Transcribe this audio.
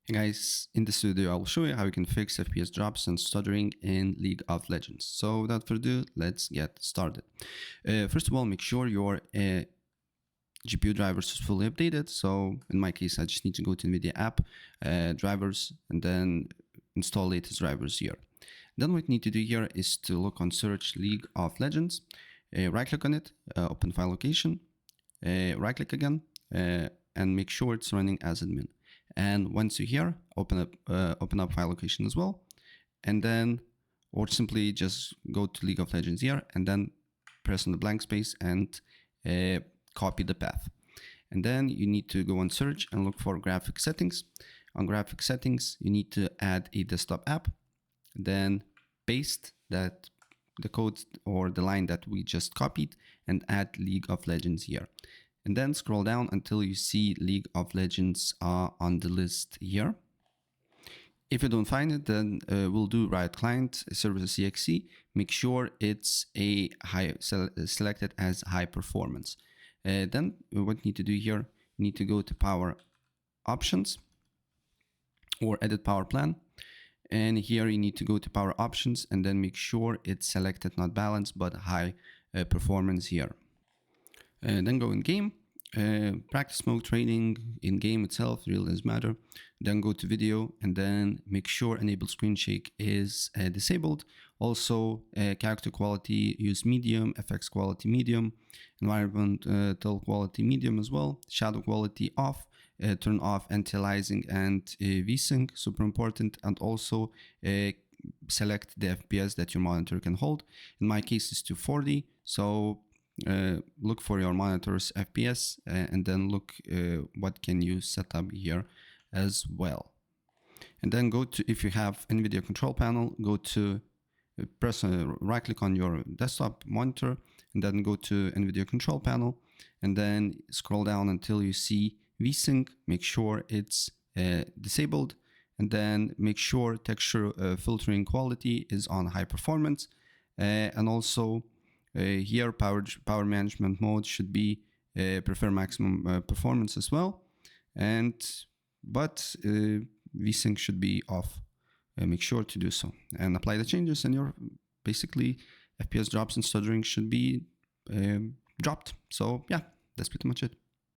Hey guys, in this video I will show you how you can fix FPS drops and stuttering in League of Legends. So without further ado, let's get started. First of all, make sure your GPU drivers is fully updated. So in my case, I just need to go to Nvidia app, drivers, and then install latest drivers here. Then what you need to do here is to look on search League of Legends, right click on it, open file location, right click again, and make sure it's running as admin. And once you're here, open up file location as well, and then or simply just go to League of Legends here and then press on the blank space and copy the path. And then you need to go on search and look for graphic settings. On graphic settings, you need to add a desktop app, then paste the code or the line that we just copied and add League of Legends here. And then scroll down until you see League of Legends on the list here. If you don't find it, then we'll do Riot Client Services exe. Make sure it's a selected as high performance. Then what you need to do here, you need to go to Power Options or Edit Power Plan. And here you need to go to Power Options and then make sure it's selected not balanced but high performance here. Then go in game, practice mode training in game itself, real lives matter. Then go to video and then make sure enable screen shake is disabled. Also character quality, use medium, FX quality medium, environmental quality medium as well, shadow quality off, turn off anti-aliasing and VSync, super important, and also select the FPS that your monitor can hold. In my case it's 240, so look for your monitor's FPS and then look what can you set up here as well. And then go to, if you have Nvidia control panel, go to press right click on your desktop monitor and then go to Nvidia control panel and then scroll down until you see VSync. Make sure it's disabled and then make sure texture filtering quality is on high performance, and also here power management mode should be prefer maximum performance as well, but VSync should be off. Make sure to do so and apply the changes and your basically FPS drops and stuttering should be dropped. So yeah, that's pretty much it.